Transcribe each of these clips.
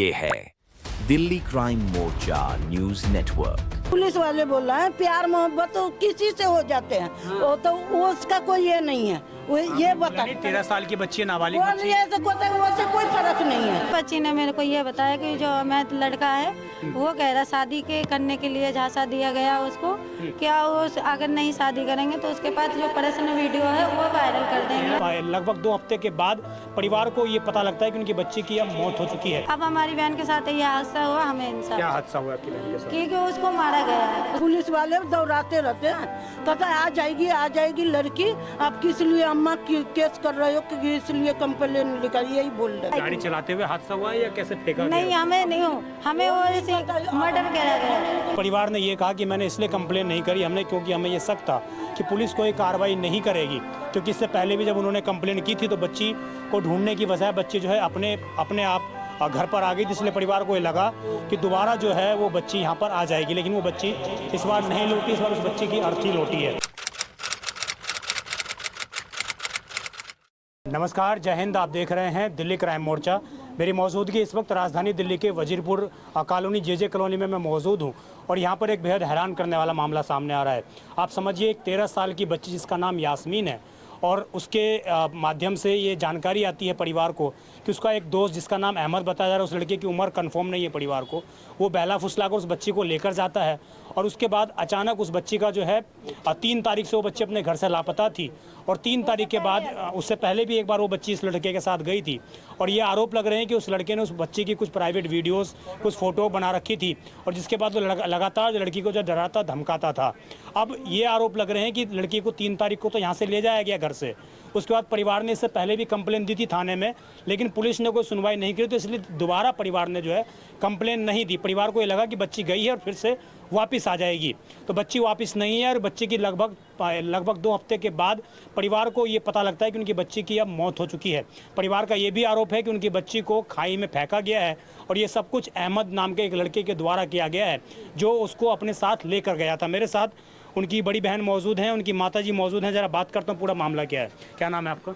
ये है दिल्ली क्राइम मोर्चा news network. Police वाले बोल रहे हैं प्यार मोहब्बत तो किसी से हो जाते हैं, वो तो उसका कोई ये नहीं है, वो ये बता 13 साल की बच्ची है, नाबालिग बोल बच्ची। रही है तो उससे कोई फर्क नहीं है। बच्ची ने मेरे को ये बताया कि जो मैं लड़का है वो कह रहा शादी के करने के लिए झांसा दिया गया उसको, क्या वो अगर नहीं शादी करेंगे तो उसके पास जो पर्सनल वीडियो है वो वायरल कर देंगे। लगभग 2 हफ्ते के बाद परिवार को ये पता लगता है कि उनकी बच्ची की अब मौत हो चुकी है। अब हमारी बहन के साथ ये हादसा हुआ, हमें इंसाफ। क्या हादसा हुआ आपकी बहन के साथ? क्योंकि उसको मारा गया है। पुलिस वाले दौड़ाते रहते हैं, कहता है आ जाएगी लड़की, आप किस लिए अम्मा केस कर रहे हो, कि इसलिए कंप्लेन लिखा, यही बोल रहे हैं। गाड़ी चलाते हुए हादसा हुआ है या कैसे फेंका नहीं, गया? हमें नहीं हो, हमें वो ऐसे मर्डर करा गया। परिवार ने ये कहा कि मैंने इसलिए कंप्लेन नहीं करी हमने, क्योंकि हमें ये शक था कि पुलिस कोई कार्रवाई नहीं करेगी, क्योंकि इससे पहले भी जब उन्होंने कंप्लेन की थी तो बच्ची को ढूंढने की बजाय बच्ची जो है अपने आप घर पर आ गई थी, इसलिए परिवार को ये लगा कि दोबारा जो है वो बच्ची यहाँ पर आ जाएगी, लेकिन वो बच्ची इस बार नहीं लौटी, इस बार उस बच्ची की अर्थी लौटी है। नमस्कार, जय हिंद। आप देख रहे हैं दिल्ली क्राइम मोर्चा। मेरी मौजूदगी इस वक्त राजधानी दिल्ली के वजीरपुर कॉलोनी जे कॉलोनी में मैं मौजूद हूं और यहां पर एक बेहद हैरान करने वाला मामला सामने आ रहा है। आप समझिए, एक 13 साल की बच्ची जिसका नाम यास्मीन है और उसके माध्यम से ये जानकारी आती है परिवार को कि उसका एक दोस्त जिसका नाम अहमद बताया जा रहा है, उस लड़के की उम्र कंफर्म नहीं है परिवार को, वो बहला फुसलाकर उस बच्ची को लेकर जाता है और उसके बाद अचानक उस बच्ची का जो है 3 तारीख से वो बच्ची अपने घर से लापता थी और 3 तारीख के बाद उससे पहले भी एक बार वो बच्ची इस लड़के के साथ गई थी और ये आरोप लग रहे हैं कि उस लड़के ने उस बच्ची की कुछ प्राइवेट वीडियोस, कुछ फ़ोटो बना रखी थी और जिसके बाद वो लगातार लड़की को जो डराता धमकाता था। अब ये आरोप लग रहे हैं कि लड़की को 3 तारीख को तो यहाँ से ले जाया गया घर से, उसके बाद परिवार ने इससे पहले भी कंप्लेन दी थी थाने में, लेकिन पुलिस ने कोई सुनवाई नहीं की, तो इसलिए दोबारा परिवार ने जो है कंप्लेन नहीं दी। परिवार को ये लगा कि बच्ची गई है और फिर से वापस आ जाएगी, तो बच्ची वापस नहीं है और बच्ची की लगभग 2 हफ्ते के बाद परिवार को ये पता लगता है कि उनकी बच्ची की अब मौत हो चुकी है। परिवार का ये भी आरोप है कि उनकी बच्ची को खाई में फेंका गया है और ये सब कुछ अहमद नाम के एक लड़के के द्वारा किया गया है जो उसको अपने साथ लेकर गया था। मेरे साथ उनकी बड़ी बहन मौजूद हैं, उनकी माताजी मौजूद हैं। जरा बात करता हूँ पूरा मामला क्या है। क्या नाम है आपका?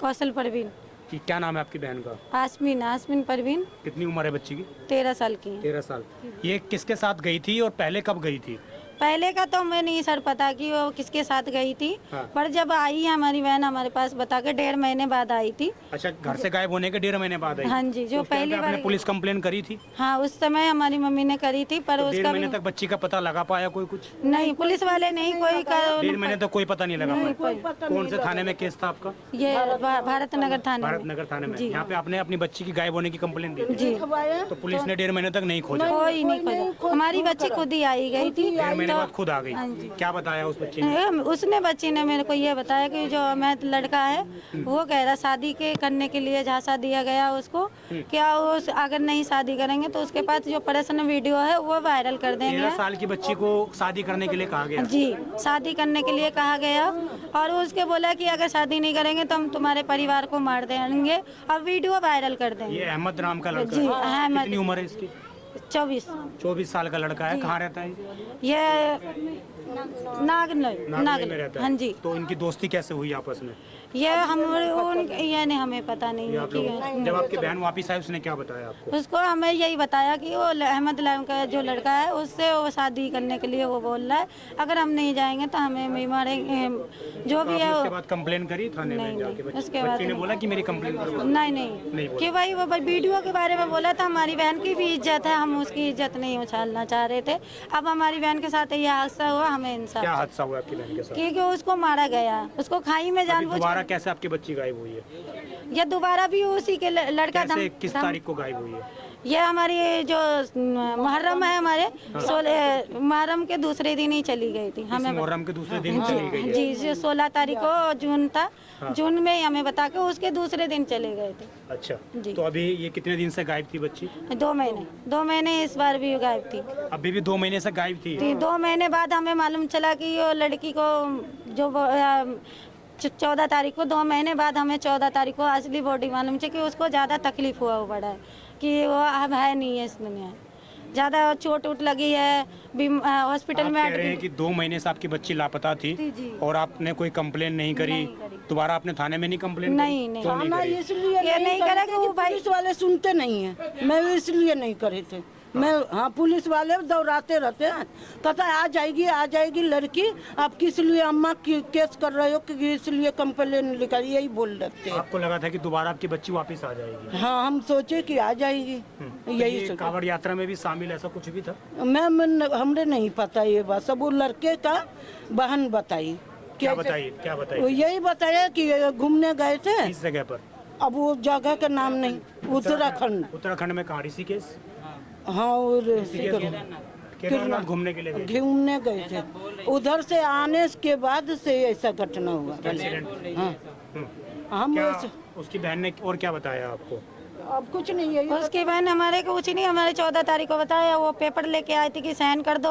कौशल परवीन। क्या नाम है आपकी बहन का? आसमीन परवीन। कितनी उम्र है बच्ची की? 13 साल की। 13 साल। ये किसके साथ गई थी और पहले कब गई थी? पहले का तो हमें नहीं सर पता कि वो किसके साथ गई थी। हाँ। पर जब आई है हमारी बहन हमारे पास बता के 1.5 महीने बाद आई थी। अच्छा, घर से गायब होने के 1.5 महीने बाद आई? हाँ जी, जो पहली बार आपने पुलिस कंप्लेन करी थी? हाँ, उस समय हमारी मम्मी ने करी थी, पर तो उसका 1.5 महीने तक बच्ची का पता लगा पाया कोई? कुछ नहीं, पुलिस वाले नहीं कोई 1.5 महीने तक कोई पता नहीं लगा पाया। कौन से थाने में केस था आपका? ये भारत नगर थाने। भारत नगर थाने में। यहाँ पे आपने अपनी बच्ची की गायब होने की कंप्लेन दी जी। तो पुलिस ने 1.5 महीने तक नहीं खोजा? कोई नहीं खोजा, हमारी बच्ची खुद ही आई गई थी। 1.5 महीने बाद खुद आ गई। क्या बताया उस बच्ची ने? उसने बच्ची ने मेरे को ये बताया कि जो मैं लड़का है वो कह रहा शादी के करने के लिए झांसा दिया गया उसको, क्या वो अगर नहीं शादी करेंगे तो उसके पास जो पर्सनल वीडियो है वो वायरल कर देंगे। 13 साल की बच्ची को शादी करने के लिए कहा गया? जी, शादी करने के लिए कहा गया और उसके बोला कि अगर शादी नहीं करेंगे तो हम तुम्हारे परिवार को मार देंगे और वीडियो वायरल कर देंगे। ये अहमद नाम का लड़का? जी, अहमद। कितनी उम्र है इसकी? 24 साल का लड़का है। कहाँ रहता है ये? नागनल में रहता है। हाँ जी। तो इनकी दोस्ती कैसे हुई आपस में? ये ये नहीं हमें पता नहीं है कि जब आपकी बहन वापस आई उसने क्या बताया आपको? उसको हमें यही बताया कि वो अहमद नाम का जो लड़का है उससे वो शादी करने के लिए वो बोल रहा है, अगर हम नहीं जाएंगे तो हमें भी मारेंगे, जो भी है। उसके बाद कंप्लेन करी थाने में जाके? उसके बाद ने बोला कि मेरी कंप्लेन करो? नहीं कि भाई वो वीडियो के बारे में बोला था। हमारी बहन की भी इज्जत है, हम उसकी इज्जत नहीं उछालना चाह रहे थे। अब हमारी बहन के साथ यह हादसा हुआ, हमें इंसाफ। क्या हादसा हुआ आपकी बहन के साथ? क्योंकि उसको मारा गया, उसको खाई में जानबूझ। कैसे आपकी बच्ची गायब हुई है? ये दोबारा भी उसी के लड़का किस तारीख को गायब हुई है? ये हमारी जो मुहर्रम है हमारे 16 मुहर्रम के दूसरे दिन ही चली गई थी। हमें मुहर्रम के दूसरे दिन चली गई है? जी, जो 16 तारीख को जून था। हाँ। जून में हमें बता के उसके दूसरे दिन चले गए थे। अच्छा जी। तो अभी ये कितने दिन से गायब थी बच्ची? 2 महीने इस बार भी गायब थी। अभी भी 2 महीने से गायब थी? 2 महीने बाद हमें मालूम चला कि वो लड़की को जो 14 तारीख को, 2 महीने बाद हमें 14 तारीख को असली बॉडी मालूम है कि उसको ज़्यादा तकलीफ हुआ पड़ा है कि वो अब है नहीं है इस दुनिया। ज़्यादा चोट उट लगी है, हॉस्पिटल आप में कह रहे हैं कि 2 महीने से आपकी बच्ची लापता थी जी। और आपने कोई कंप्लेन नहीं करी। दोबारा आपने थाने में नहीं कंप्लेन नहीं, करी? क्यों नहीं ना करी? इसलिए ये नहीं करा कि वो भाई पुलिस वाले सुनते नहीं है, मैं इसलिए नहीं करे थे। मैं हाँ, पुलिस वाले दौड़ाते रहते हैं, कहता है आ जाएगी लड़की, आप किस लिए अम्मा की केस कर रहे हो कि इसलिए कंप्लेन लिखा, यही बोल रहे थे। आपको लगा था कि दोबारा आपकी बच्ची वापस आ जाएगी? हाँ, हम सोचे कि आ जाएगी, यही ये सोचे। कांवड़ यात्रा में भी शामिल ऐसा कुछ भी था? हमरे नहीं पता ये बात, सब वो लड़के का बहन बताई। क्या कैसे- बताइए, क्या वो बताइए? यही बताया कि घूमने गए थे, किस जगह पर? अब वो जगह का नाम नहीं, उत्तराखंड। उत्तराखंड में कहाँ? ऋषिकेश? हाँ, और केदारनाथ घूमने के लिए गए? घूमने गए थे, उधर से आने के बाद से ऐसा घटना हुआ। एक्सीडेंट? हाँ, हम क्या ऐसे- उसकी बहन ने और क्या बताया आपको? अब कुछ नहीं है, उसकी बहन हमारे को कुछ नहीं, हमारे 14 तारीख को बताया, वो पेपर लेके आई थी कि साइन कर दो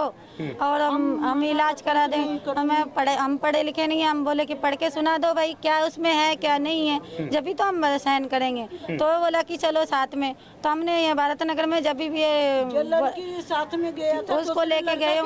और हम इलाज करा दें। हम पढ़े लिखे नहीं है, हम बोले कि पढ़ के सुना दो भाई, क्या उसमें है क्या नहीं है, जब भी तो हम साइन करेंगे। तो वो बोला कि चलो साथ में, तो हमने ये भारत नगर में जब भी ये लड़की साथ में गया था उसको लेके गए,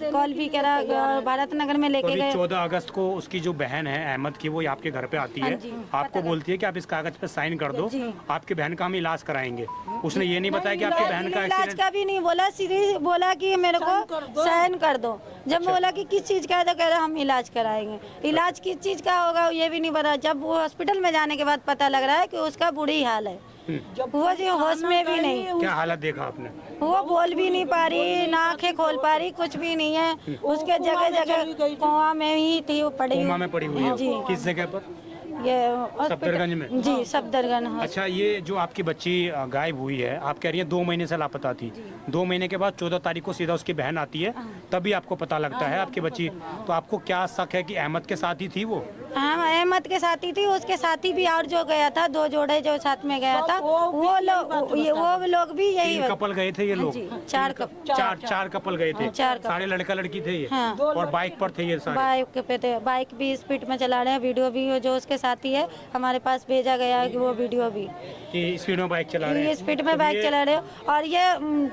कॉल भी करा, भारत नगर में तो लेके अभी गए। 14 अगस्त को उसकी जो बहन है अहमद की, वो आपके घर पे आती है, जी, आपको बोलती है कि आप इस कागज पे साइन कर दो, आपकी बहन का हम इलाज कराएंगे। उसने ये नहीं बताया कि आपकी बहन का इलाज एक्सीडेंट? का भी नहीं बोला, सीधे बोला कि मेरे को साइन कर दो। जब मैं बोला कि किस चीज का है तो कह रहा हम इलाज कराएंगे। इलाज किस चीज का होगा ये भी नहीं पता। जब वो हॉस्पिटल में जाने के बाद पता लग रहा है कि उसका बुरी हाल है, वो जी होश में भी नहीं, क्या हालत देखा आपने? वो बोल भी नहीं पा रही, ना आंखें खोल पा रही, कुछ भी नहीं है। उसके जगह जगह कुआं में ही थी वो पड़ी कोमा में पड़ी हुई है? जी। किस जगह पर? ये सफदरगंज में? जी, सफदरगंज। अच्छा, ये जो आपकी बच्ची गायब हुई है, आप कह रही हैं 2 महीने से लापता थी। 2 महीने के बाद 14 तारीख को सीधा उसकी बहन आती है, तभी आपको पता लगता है आपकी बच्ची। तो आपको क्या शक है कि अहमद के साथ ही थी वो? हाँ, अहमद के साथी थी, उसके साथी भी और जो गया था, 2 जोड़े जो साथ में गया था, वो लोग भी यही 3 कपल गए थे ये लोग? जी, 4 चार कपल गए थे? 4 कपल। सारे लड़का लड़की थे ये? हाँ। और बाइक पर थे ये सारे? बाइक पे थे, बाइक भी स्पीड में चला रहे हैं, वीडियो भी जो उसके साथी है हमारे पास भेजा गया है कि वो वीडियो भी कि स्पीड में बाइक चला रहे हैं? ये स्पीड में बाइक चला रहे हो। और ये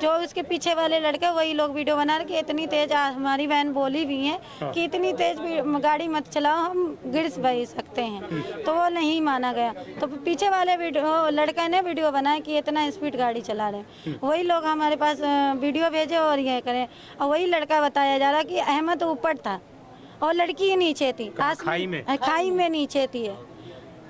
जो उसके पीछे वाले लड़के वही लोग वीडियो बना रहे कि इतनी तेज, हमारी बहन बोली भी है कि इतनी तेज गाड़ी मत चलाओ, हम गिर भी सकते हैं, तो वो नहीं माना गया। तो पीछे वाले लड़के ने वीडियो बनाया कि इतना स्पीड गाड़ी चला रहे हैं, वही लोग हमारे पास वीडियो भेजे और ये करें। और वही लड़का बताया जा रहा कि अहमद ऊपर था और लड़की नीचे थी, खाई में नीचे थी।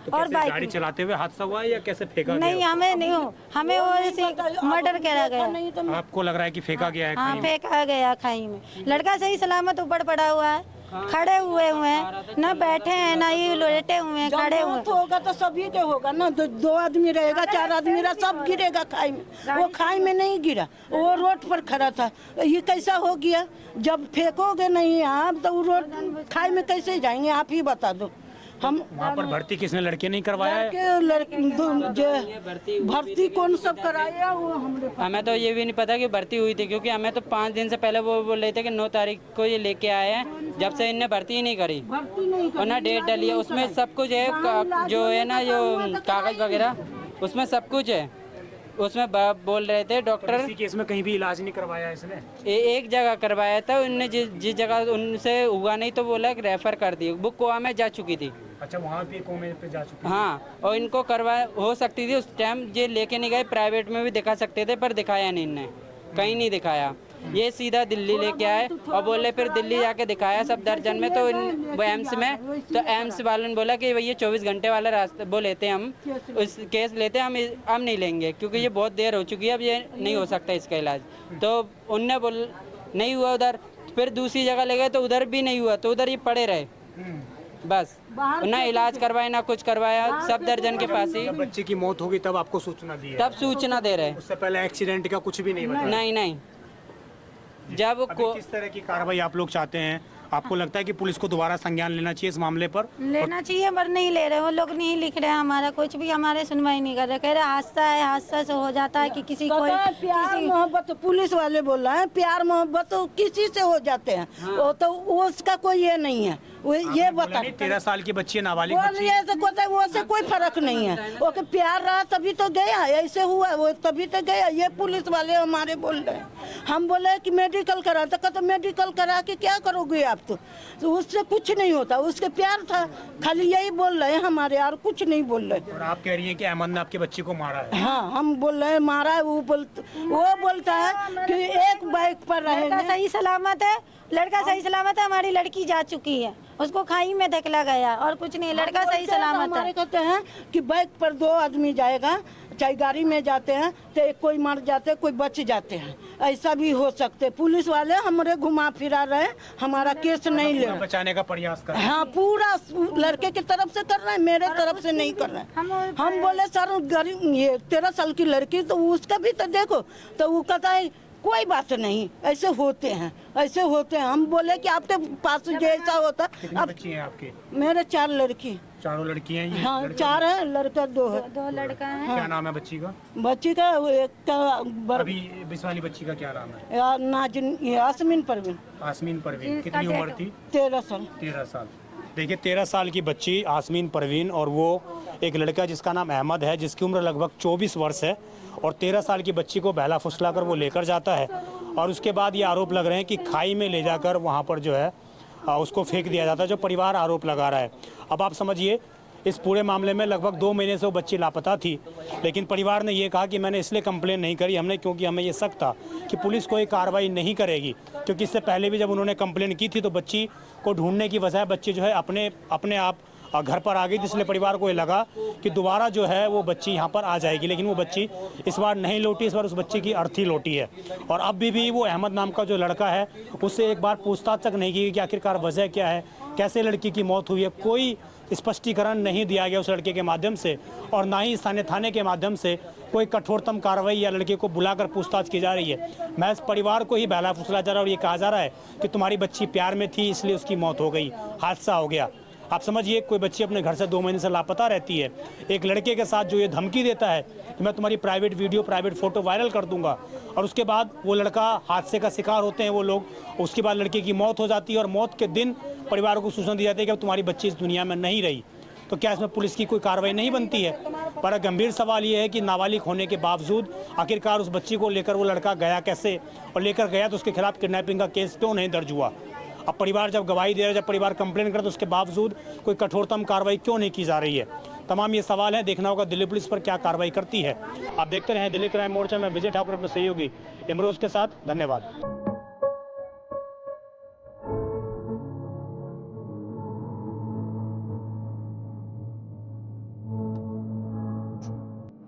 तो और कैसे गाड़ी चलाते हुए हादसा हुआ या कैसे फेंका गया? नहीं, हमें नहीं हो, हमें वो ऐसे मर्डर करा गया। आपको लग रहा है कि फेंका गया है? हाँ, फेंका गया खाई में। लड़का सही सलामत ऊपर पड़ा हुआ है, खड़े हुए हैं, न बैठे हैं ना ही लेटे हुए हैं, खड़े हुए। तो होगा तो सभी के होगा ना, 2 आदमी रहेगा, 4 आदमी रहा, सब गिरेगा खाई में। वो खाई में नहीं गिरा, वो रोड पर खड़ा था। ये कैसा हो गया? जब फेंकोगे नहीं आप तो वो रोड खाई में कैसे जाएंगे, आप ही बता दो। हम वहाँ पर भर्ती किसने लड़के नहीं करवाया है? भर्ती कौन सब कराया वो हमने। हमें तो ये भी नहीं पता कि भर्ती हुई थी, क्योंकि हमें तो 5 दिन से पहले वो बोल रहे थे कि 9 तारीख को ये लेके आए हैं, जब से इनने भर्ती ही नहीं करी और ना डेट डली है। उसमें सब कुछ है, जो है ना जो कागज वगैरह, उसमें सब कुछ है। उसमें बोल रहे थे डॉक्टर, इसी केस में कहीं भी इलाज नहीं करवाया इसने? एक जगह करवाया था उनने, जिस जगह उनसे हुआ नहीं तो बोला कि रेफर कर दी, वो गोवा में जा चुकी थी। अच्छा, वहाँ भी कोमे पे जा चुकी? हाँ, और इनको करवाया हो सकती थी उस टाइम, ये लेके नहीं गए, प्राइवेट में भी दिखा सकते थे पर दिखाया नहीं, इनने कहीं नहीं दिखाया। ये सीधा दिल्ली लेके आए और बोले फिर दिल्ली जाके दिखाया सफदरजंग में, तो वो एम्स में, तो एम्स वालों ने बोला कि भैया 24 घंटे वाला रास्ता वो लेते हैं, हम उस केस लेते हैं, हम नहीं लेंगे क्योंकि ये बहुत देर हो चुकी है, अब ये नहीं हो सकता इसका इलाज। तो उनने बोल नहीं हुआ उधर, फिर दूसरी जगह ले गए तो उधर भी नहीं हुआ, तो उधर ये पड़े रहे बस, ना इलाज करवाया ना कुछ करवाया। सफदरजंग के पास ही जब बच्चे की मौत होगी तब आपको सूचना दी है? तब सूचना दे रहे, उससे पहले एक्सीडेंट का कुछ भी नहीं बताया? नहीं। जब अभी किस तरह की कार्रवाई आप लोग चाहते हैं? आपको लगता है कि पुलिस को दोबारा संज्ञान लेना चाहिए इस मामले पर? लेना चाहिए पर नहीं ले रहे, वो लोग नहीं लिख रहे हैं, हमारा कुछ भी हमारे सुनवाई नहीं कर रहे। कह रहे हादसा है, हादसा से हो जाता है कि किसी को प्यार मोहब्बत, पुलिस वाले बोल रहे हैं प्यार मोहब्बत तो किसी से हो जाते हैं। वो तो उसका कोई ये नहीं है, वो ये बता 13 साल की बच्ची है, नाबालिग बोल बच्ची रही है तो वो से कोई फर्क नहीं है। ओके प्यार रहा तभी तो गया, ऐसे हुआ वो तभी तो गया। ये पुलिस वाले हमारे बोल रहे हैं, हम बोले कि मेडिकल करा, तो कहते मेडिकल करा के क्या करोगे आप? तो उससे कुछ नहीं होता, उसके प्यार था, खाली यही बोल रहे हैं हमारे, और कुछ नहीं बोल रहे। और आप कह रही हैं कि अहमद ने आपके बच्चे को मारा है? हाँ हम बोल रहे हैं मारा है। वो बोलता है कि एक बाइक पर रहेगा। सही सलामत है, लड़का सही सलामत है, हमारी लड़की जा चुकी है, उसको खाई में धकेला गया और कुछ नहीं, लड़का सही सलामत है। हमारे कहते हैं कि बाइक पर 2 आदमी जाएगा, चाहे गाड़ी में जाते हैं तो कोई मर जाते कोई बच जाते हैं, ऐसा भी हो सकते। पुलिस वाले हमारे घुमा फिरा रहे, हमारा केस नहीं ले रहे, बचाने का प्रयास कर। हाँ पूरा लड़के की तरफ से कर रहे हैं, मेरे तरफ से नहीं कर रहे हैं। हम बोले सर गरीब ये 13 साल की लड़की तो उसका भी तो देखो, तो वो कहता है कोई बात नहीं, ऐसे होते हैं, ऐसे होते हैं। हम बोले कि आपके पास जैसा होता। कितनी बच्ची हैं आपके? मेरे 4 लड़की। चारों लड़कियां हैं? हाँ 4 है, लड़का 2 है। 2 लड़का है। क्या नाम है बच्ची का? बच्ची का एक का अभी इस वाली बच्ची का क्या नाम है? नाजिन यास्मीन परवीन। आसमीन परवीन। कितनी उम्र थी? 13 साल। 13 साल। देखिए 13 साल की बच्ची आसमीन परवीन और वो एक लड़का जिसका नाम अहमद है, जिसकी उम्र लगभग 24 वर्ष है, और 13 साल की बच्ची को बहला फुसला कर वो लेकर जाता है और उसके बाद ये आरोप लग रहे हैं कि खाई में ले जाकर वहाँ पर जो है उसको फेंक दिया जाता है, जो परिवार आरोप लगा रहा है। अब आप समझिए इस पूरे मामले में लगभग 2 महीने से वो बच्ची लापता थी, लेकिन परिवार ने ये कहा कि मैंने इसलिए कंप्लेन नहीं करी हमने क्योंकि हमें ये शक था कि पुलिस कोई कार्रवाई नहीं करेगी, क्योंकि इससे पहले भी जब उन्होंने कंप्लेन की थी तो बच्ची को ढूंढने की बजाय बच्ची जो है अपने आप घर पर आ गई थी, इसलिए परिवार को ये लगा कि दोबारा जो है वो बच्ची यहाँ पर आ जाएगी, लेकिन वो बच्ची इस बार नहीं लौटी, इस बार उस बच्ची की अर्थी लौटी है। और अब भी वो अहमद नाम का जो लड़का है उससे एक बार पूछताछ तक नहीं की कि आखिरकार वजह क्या है, कैसे लड़की की मौत हुई है, कोई स्पष्टीकरण नहीं दिया गया उस लड़के के माध्यम से, और ना ही स्थानीय थाने के माध्यम से कोई कठोरतम कार्रवाई या लड़के को बुलाकर पूछताछ की जा रही है। मैं इस परिवार को ही बहला फुसला जा रहा है और ये कहा जा रहा है कि तुम्हारी बच्ची प्यार में थी इसलिए उसकी मौत हो गई, हादसा हो गया। आप समझिए कोई बच्ची अपने घर से 2 महीने से लापता रहती है, एक लड़के के साथ जो ये धमकी देता है कि मैं तुम्हारी private video private photo viral कर दूंगा, और उसके बाद वो लड़का हादसे का शिकार होते हैं वो लोग, उसके बाद लड़के की मौत हो जाती है और मौत के दिन परिवार को सूचना दी जाती है कि अब तुम्हारी बच्ची इस दुनिया में नहीं रही। तो क्या इसमें पुलिस की कोई कार्रवाई नहीं बनती है? पर गंभीर सवाल ये है कि नाबालिग होने के बावजूद आखिरकार उस बच्ची को लेकर वो लड़का गया कैसे, और लेकर गया तो उसके खिलाफ किडनैपिंग का केस क्यों नहीं दर्ज हुआ? अब परिवार जब गवाही दे रहा है, जब परिवार कंप्लेन करता है, तो उसके बावजूद कोई कठोरतम कार्रवाई क्यों नहीं की जा रही है? तमाम ये सवाल है, देखना होगा दिल्ली पुलिस पर क्या कार्रवाई करती है। आप देखते रहें दिल्ली क्राइम मोर्चा में विजय ठाकुर अपने सहयोगी इमरोज के साथ। धन्यवाद।